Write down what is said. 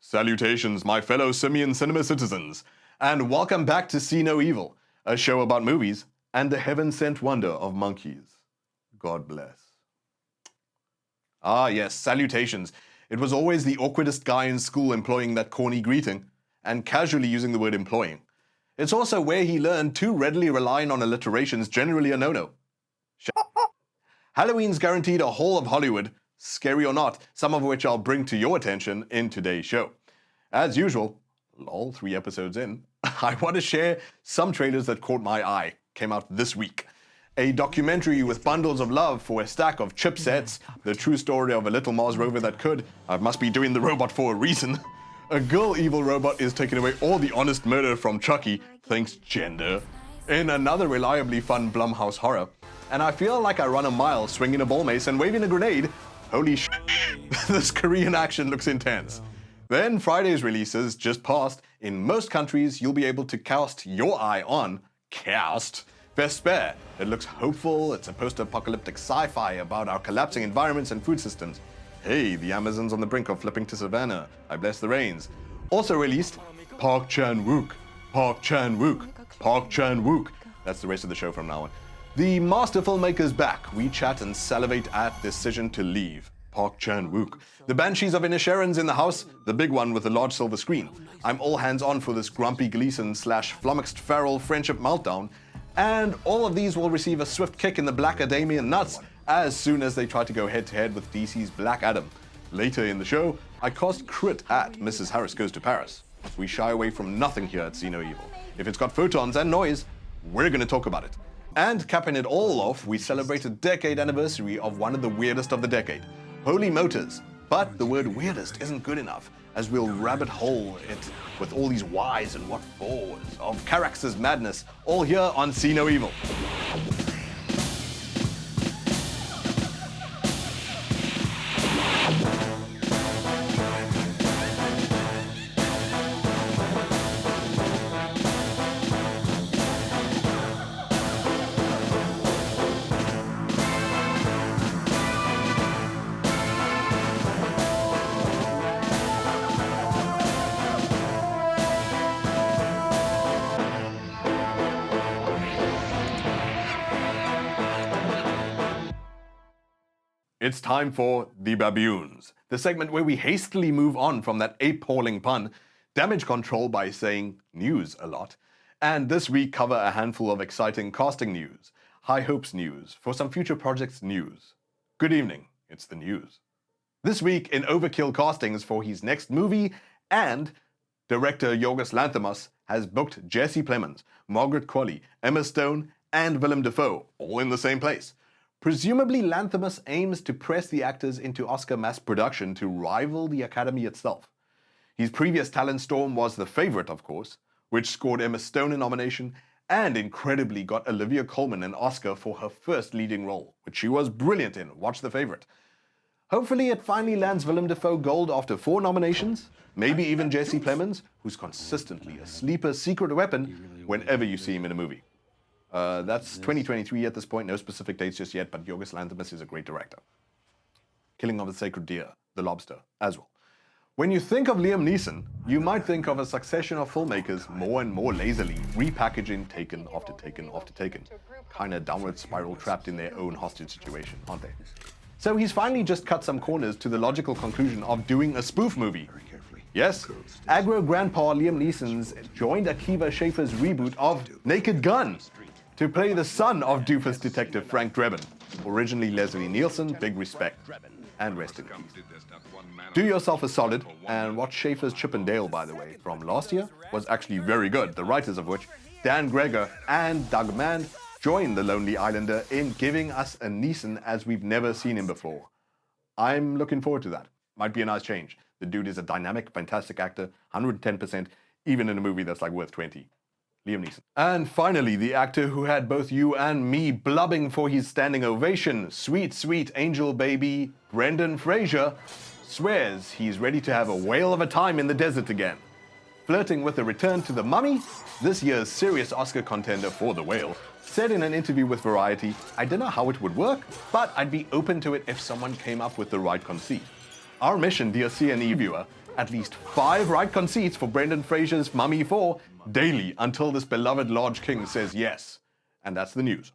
Salutations, my fellow simian cinema citizens, and welcome back to See No Evil, a show about movies and the heaven-sent wonder of monkeys. God bless. Ah yes, salutations. It was always the awkwardest guy in school employing that corny greeting, and casually using the word employing. It's also where he learned too readily relying on alliterations generally a no-no. Halloween's guaranteed a whole of Hollywood, scary or not, some of which I'll bring to your attention in today's show. As usual, lol, 3 episodes in, I want to share some trailers that caught my eye, came out this week. A documentary with bundles of love for a stack of chipsets, the true story of a little Mars rover that could, I must be doing the robot for a reason. A girl evil robot is taking away all the honest murder from Chucky, thanks gender, in another reliably fun Blumhouse horror. And I feel like I run a mile swinging a ball mace and waving a grenade. Holy sh**, this Korean action looks intense. Then Friday's releases just passed. In most countries, you'll be able to cast your eye on Vesper. It looks hopeful. It's a post-apocalyptic sci-fi about our collapsing environments and food systems. Hey, the Amazon's on the brink of flipping to savannah. I bless the rains. Also released, Park Chan-wook. That's the rest of the show from now on. The master filmmaker's back. We chat and salivate at decision to leave. Park Chan-wook. The Banshees of Inisherin's in the house, the big one with the large silver screen. I'm all hands on for this grumpy Gleason / flummoxed Farrell friendship meltdown, and all of these will receive a swift kick in the Black Adamian nuts as soon as they try to go head to head with DC's Black Adam. Later in the show, I cast crit at Mrs. Harris Goes to Paris. We shy away from nothing here at See No Evil. If it's got photons and noise, we're gonna talk about it. And capping it all off, we celebrate a decade anniversary of one of the weirdest of the decade, Holy Motors. But the word weirdest isn't good enough, as we'll rabbit hole it with all these whys and what fors of Carax's madness, all here on See No Evil. It's time for the BabEWNS, the segment where we hastily move on from that appalling pun, damage control by saying news a lot, and this week cover a handful of exciting casting news, high hopes news, for some future projects news. Good evening, it's the news. This week in overkill castings for his next movie, and director Yorgos Lanthimos has booked Jesse Plemons, Margaret Qualley, Emma Stone, and Willem Dafoe, all in the same place. Presumably, Lanthimos aims to press the actors into Oscar mass production to rival the Academy itself. His previous talent storm was The Favourite, of course, which scored Emma Stone a nomination and incredibly got Olivia Colman an Oscar for her first leading role, which she was brilliant in. Watch The Favourite. Hopefully it finally lands Willem Dafoe gold after 4 nominations, maybe even Jesse Plemons, who's consistently a sleeper secret weapon whenever you see him in a movie. That's 2023 at this point, no specific dates just yet, but Yorgos Lanthimos is a great director. Killing of the Sacred Deer, The Lobster, as well. When you think of Liam Neeson, you might think of a succession of filmmakers more and more lazily repackaging Taken after Taken after Taken. Kinda downward spiral trapped in their own hostage situation, aren't they? So he's finally just cut some corners to the logical conclusion of doing a spoof movie. Yes, aggro grandpa Liam Neeson's joined Akiva Schaffer's reboot of Naked Gun to play the son of doofus detective Frank Drebin. Originally Leslie Nielsen, big respect, and rest in peace. Do yourself a solid, and watch Schaffer's Chip and Dale, by the way, from last year, was actually very good, the writers of which, Dan Greger and Doug Mann, joined The Lonely Islander in giving us a Neeson as we've never seen him before. I'm looking forward to that. Might be a nice change. The dude is a dynamic, fantastic actor, 110%, even in a movie that's like worth 20. Liam Neeson. And finally, the actor who had both you and me blubbing for his standing ovation, sweet, sweet angel baby, Brendan Fraser, swears he's ready to have a whale of a time in the desert again. Flirting with a return to The Mummy, this year's serious Oscar contender for The Whale, said in an interview with Variety, "I don't know how it would work, but I'd be open to it if someone came up with the right conceit. Our mission, dear CNE viewer, at least 5 right conceits for Brendan Fraser's Mummy 4 daily until this beloved large king says yes. And that's the news.